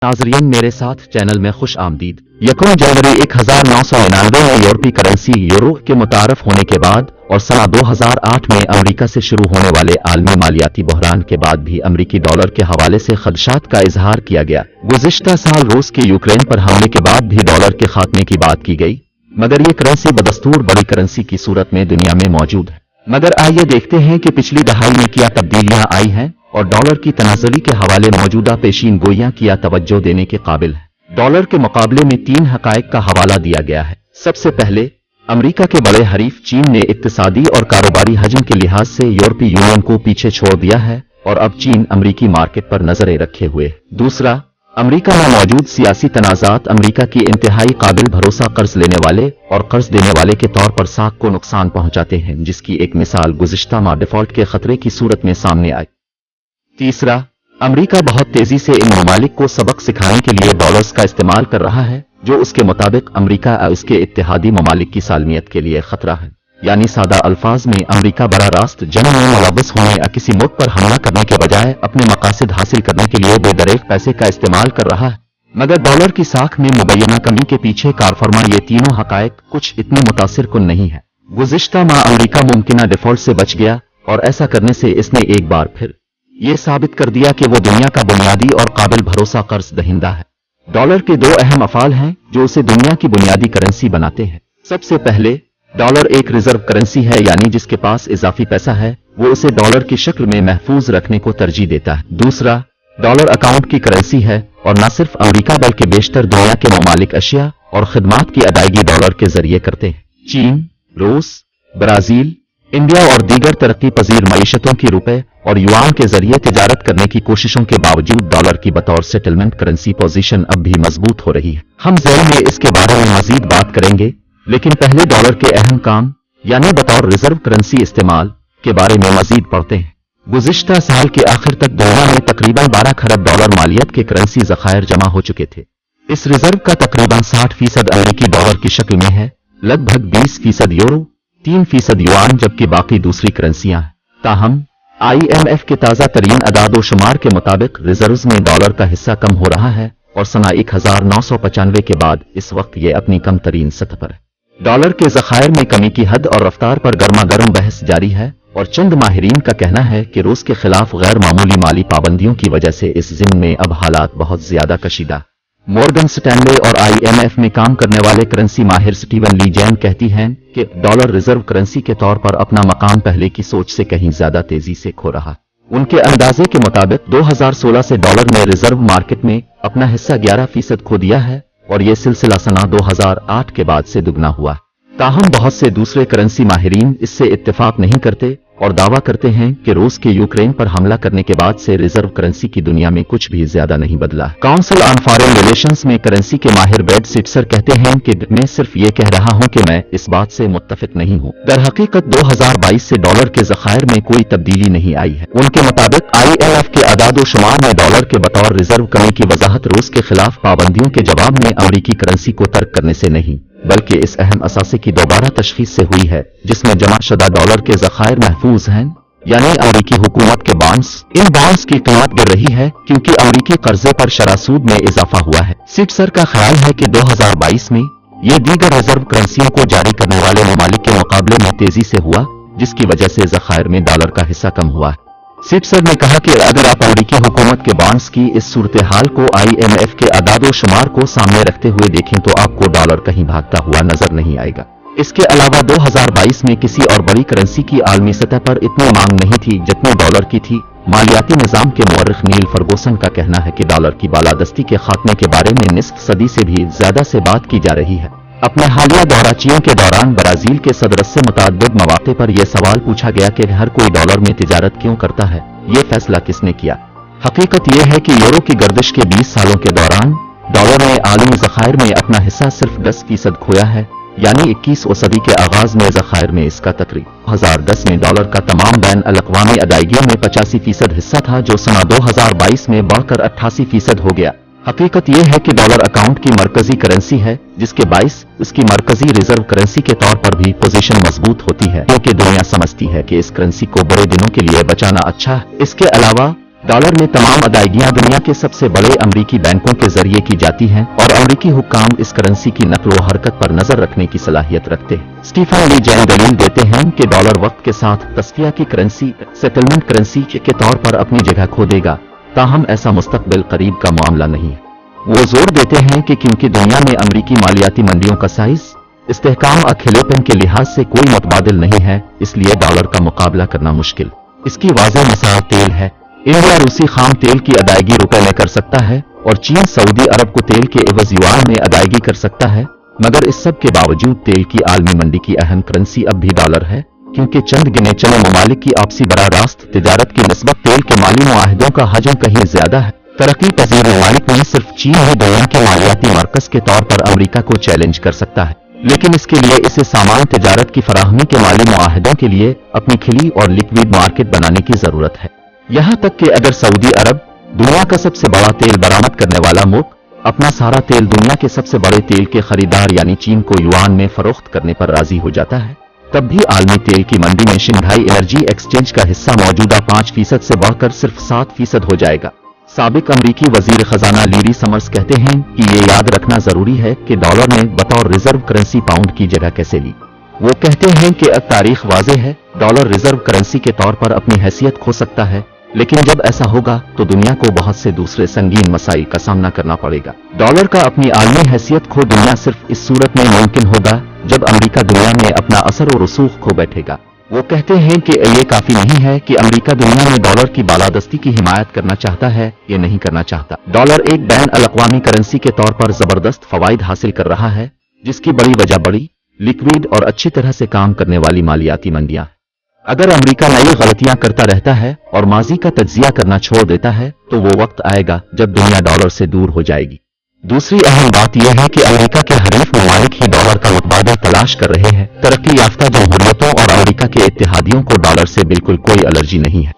नाजरीन मेरे साथ चैनल में खुश आमदीद। 1 जनवरी 1999 में यूरोपीय करेंसी यूरो के मुतारफ होने के बाद और सना 2008 में अमेरिका से शुरू होने वाले आलमी मालियाती बहरान के बाद भी अमेरिकी डॉलर के हवाले से खदशात का इजहार किया गया। गुज़िश्ता साल रूस के यूक्रेन पर हमले के बाद भी डॉलर के खात्मे की बात की गई, मगर ये करेंसी बदस्तूर बड़ी करेंसी की सूरत में दुनिया में मौजूद है। मगर आइए देखते हैं कि पिछली दहाई में क्या तब्दीलियां आई हैं और डॉलर की तनाज़ुली के हवाले मौजूदा पेशीन गोइयां किया तवज्जो देने के काबिल है। डॉलर के मुकाबले में 3 हकायक का हवाला दिया गया है। सबसे पहले, अमेरिका के बड़े हरीफ चीन ने इक्तिसादी और कारोबारी हजम के लिहाज से यूरोपीय यूनियन को पीछे छोड़ दिया है और अब चीन अमेरिकी मार्केट पर नजरें रखे हुए है। दूसरा, अमेरिका में मौजूद सियासी तनाज़ात अमेरिका की इंतहाई काबिल भरोसा कर्ज लेने वाले और कर्ज देने वाले के तौर पर साख को नुकसान पहुंचाते हैं, जिसकी एक मिसाल गुज़िश्ता माह डिफॉल्ट के खतरे की सूरत में सामने आई। तीसरा, अमेरिका बहुत तेजी से इन ममालिक को सबक सिखाने के लिए डॉलर्स का इस्तेमाल कर रहा है, जो उसके मुताबिक अमेरिका और उसके इत्तेहादी ममालिक की सालमियत के लिए खतरा है। यानी सादा अल्फाज में अमेरिका बड़ा रास्त जंग में मुलव्वस होने या किसी मुल्क पर हमला करने के बजाय अपने मकासद हासिल करने के लिए बेदरेक पैसे का इस्तेमाल कर रहा है। मगर डॉलर की साख में मुबैना कमी के पीछे कारफरमा ये तीनों हकायक कुछ इतने मुतासिर कुन नहीं है। गुज़िश्ता माह अमेरिका मुमकिना डिफॉल्ट से बच गया और ऐसा करने से इसने एक बार फिर ये साबित कर दिया कि वो दुनिया का बुनियादी और काबिल भरोसा कर्ज दहिंदा है। डॉलर के 2 अहम अफाल हैं जो उसे दुनिया की बुनियादी करेंसी बनाते हैं। सबसे पहले, डॉलर एक रिजर्व करेंसी है, यानी जिसके पास इजाफी पैसा है वो उसे डॉलर की शक्ल में महफूज रखने को तरजीह देता है। दूसरा, डॉलर अकाउंट की करेंसी है और न सिर्फ अमेरिका बल्कि बेशतर दुनिया के ममालिक अशिया और खिदमात की अदायगी डॉलर के जरिए करते हैं। चीन, रूस, ब्राजील, इंडिया और दीगर तरक्की पजीर मईशतों की रुपए और युआन के जरिए तिजारत करने की कोशिशों के बावजूद डॉलर की बतौर सेटलमेंट करेंसी पोजीशन अब भी मजबूत हो रही है। हम ज़ैल में इसके बारे में मजीद बात करेंगे, लेकिन पहले डॉलर के अहम काम यानी बतौर रिजर्व करेंसी इस्तेमाल के बारे में मजीद पढ़ते हैं। गुज़िश्ता साल के आखिर तक दुनिया में तकरीबन 12 खरब डॉलर मालियत के करेंसी ज़खायर जमा हो चुके थे। इस रिजर्व का तकरीबन 60% अमेरिकी डॉलर की शक्ल में है, लगभग 20% यूरो, 3% युआन, जबकि बाकी दूसरी करेंसियां हैं। ताहम IMF के ताज़ा तरीन अदाद-ओ-शुमार के मुताबिक रिजर्व्स में डॉलर का हिस्सा कम हो रहा है और सना 1995 के बाद इस वक्त ये अपनी कम तरीन सतह पर है। डॉलर के ज़खायर में कमी की हद और रफ्तार पर गर्मा गर्म बहस जारी है और चंद माहिरीन का कहना है कि रूस के खिलाफ गैर मामूली माली पाबंदियों की वजह से इस ज़िम्न में अब हालात बहुत ज्यादा कशीदा। मॉर्गन स्टैनले और IMF में काम करने वाले करेंसी माहिर स्टीवन ली जैन कहती हैं कि डॉलर रिजर्व करेंसी के तौर पर अपना मकाम पहले की सोच से कहीं ज्यादा तेजी से खो रहा। उनके अंदाजे के मुताबिक 2016 से डॉलर ने रिजर्व मार्केट में अपना हिस्सा 11% खो दिया है और यह सिलसिला सना 2008 के बाद से दुगना हुआ। ताहम बहुत से दूसरे करेंसी माहिरीन इससे इत्तेफाक नहीं करते और दावा करते हैं कि रूस के यूक्रेन पर हमला करने के बाद से रिजर्व करेंसी की दुनिया में कुछ भी ज्यादा नहीं बदला। काउंसिल ऑन फॉरेन रिलेशंस में करेंसी के माहिर ब्रैड सिटसर कहते हैं कि मैं सिर्फ ये कह रहा हूं कि मैं इस बात से मुत्तफिक नहीं हूं। दरहकीकत 2022 से डॉलर के ज़खायर में कोई तब्दीली नहीं आई है। उनके मुताबिक IMF के अदाद-ओ-शुमार में डॉलर के बतौर रिजर्व कमी की वजाहत रूस के खिलाफ पाबंदियों के जवाब में अमेरिकी करेंसी को तर्क करने से नहीं, बल्कि इस अहम असासे की दोबारा तशखीस से हुई है जिसमें जमा शुदा डॉलर के ज़खायर महफूज हैं, यानी अमेरिकी हुकूमत के बॉन्ड्स। इन बॉन्ड्स की कीमत गिर रही है क्योंकि अमेरिकी कर्जे पर शरह सूद में इजाफा हुआ है। सिटसर का ख्याल है कि 2022 में ये दीगर रिजर्व करेंसियों को जारी करने वाले ममालिक के मुकाबले में तेजी से हुआ, जिसकी वजह से ज़खायर में डॉलर का हिस्सा कम हुआ है। सिटसर ने कहा कि अगर आप अमेरिकी हुकूमत के बॉन्ड्स की इस सूरत हाल को IMF के अदाद-ओ-शुमार को सामने रखते हुए देखें तो आपको डॉलर कहीं भागता हुआ नजर नहीं आएगा। इसके अलावा 2022 में किसी और बड़ी करेंसी की आलमी सतह पर इतनी मांग नहीं थी जितनी डॉलर की थी। मालियाती निजाम के मुअर्रिख नील फर्गूसन का कहना है कि डॉलर की बालादस्ती के खात्मे के बारे में निस्फ सदी से भी ज्यादा से बात की जा रही है। अपने हालिया दौरा चीन के दौरान ब्राजील के सदर से मुतअद्दिद मौके पर यह सवाल पूछा गया कि हर कोई डॉलर में तिजारत क्यों करता है, ये फैसला किसने किया। हकीकत यह है कि यूरो की गर्दिश के 20 सालों के दौरान डॉलर ने आलमी ज़खायर में अपना हिस्सा सिर्फ 10% खोया है, यानी 21वीं सदी के आगाज में ज़खायर में इसका तकरीबन 2010 में डॉलर का तमाम बैन अल-अक़वामी अदायगियों में 85% हिस्सा था, जो सना 2022 में बढ़कर 88% हो गया। हकीकत यह है कि डॉलर अकाउंट की मरकजी करेंसी है, जिसके बाइस उसकी मरकजी रिजर्व करेंसी के तौर पर भी पोजीशन मजबूत होती है, क्योंकि दुनिया समझती है कि इस करेंसी को बुरे दिनों के लिए बचाना अच्छा है। इसके अलावा डॉलर में तमाम अदायगियां दुनिया के सबसे बड़े अमरीकी बैंकों के जरिए की जाती हैं और अमरीकी हुक्काम इस करेंसी की नकल व हरकत पर नजर रखने की सलाहियत रखते हैं। स्टीफन ली जैन दलील देते हैं कि डॉलर वक्त के साथ तस्फिया की करेंसी, सेटलमेंट करेंसी के तौर पर अपनी जगह खो देगा, ताहम ऐसा मुस्तकबिल करीब का मामला नहीं है। वो जोर देते हैं कि क्योंकि दुनिया में अमरीकी मालियाती मंडियों का साइज, इस्तेहकाम और खिलेपन के लिहाज से कोई मुतबादिल नहीं है, इसलिए डॉलर का मुकाबला करना मुश्किल। इसकी वाज़ेह मिसाल तेल है। इंडिया रूसी खाम तेल की अदायगी रुपए में कर सकता है और चीन सऊदी अरब को तेल के एवज युआन में अदायगी कर सकता है, मगर इस सब के बावजूद तेल की आलमी मंडी की अहम करेंसी अब भी डॉलर है, क्योंकि चंद गिने चुने ममालिक की आपसी बराह रास्त तिजारत की निस्बत तेल के माली मुआहिदों का हजम कहीं ज्यादा है। तरक्की पजीर ममालिक में सिर्फ चीन ही दुनिया के मालियाती मरकज के तौर पर अमरीका को चैलेंज कर सकता है, लेकिन इसके लिए इसे सामान तिजारत की फराहमी के माली मुआहिदों के लिए अपनी खिली और लिक्विड मार्केट बनाने की जरूरत है। यहाँ तक कि अगर सऊदी अरब, दुनिया का सबसे बड़ा तेल बरामद करने वाला मुल्क, अपना सारा तेल दुनिया के सबसे बड़े तेल के खरीदार यानी चीन को युआन में फरोख्त करने पर राजी हो जाता है, तब भी आलमी तेल की मंडी में शंघाई एनर्जी एक्सचेंज का हिस्सा मौजूदा 5% से बढ़कर सिर्फ 7% हो जाएगा। साबिक अमरीकी वजीर खजाना लीरी समर्स कहते हैं कि ये याद रखना जरूरी है कि डॉलर ने बतौर रिजर्व करेंसी पाउंड की जगह कैसे ली। वो कहते हैं कि अब तारीख वाज़ेह है, डॉलर रिजर्व करेंसी के तौर पर अपनी हैसियत खो सकता है, लेकिन जब ऐसा होगा तो दुनिया को बहुत से दूसरे संगीन मसाइल का सामना करना पड़ेगा। डॉलर का अपनी आलमी हैसियत खो दुनिया सिर्फ इस सूरत में मुमकिन होगा जब अमेरिका दुनिया में अपना असर और रसूख खो बैठेगा। वो कहते हैं कि ये काफी नहीं है कि अमेरिका दुनिया में डॉलर की बालादस्ती की हिमायत करना चाहता है, ये नहीं करना चाहता। डॉलर एक बैन अल-अक़वामी करेंसी के तौर पर जबरदस्त फवाइद हासिल कर रहा है, जिसकी बड़ी वजह बड़ी, लिक्विड और अच्छी तरह से काम करने वाली मालियाती मंडियां। अगर अमेरिका नई गलतियां करता रहता है और माजी का तज्जिया करना छोड़ देता है तो वो वक्त आएगा जब दुनिया डॉलर से दूर हो जाएगी। दूसरी अहम बात यह है कि अमेरिका के हरीफ ममालिक ही डॉलर का मुतबादल तलाश कर रहे हैं। तरक्की याफ्ता जमहूरियतों और अमेरिका के इत्तेहादियों को डॉलर से बिल्कुल कोई एलर्जी नहीं है।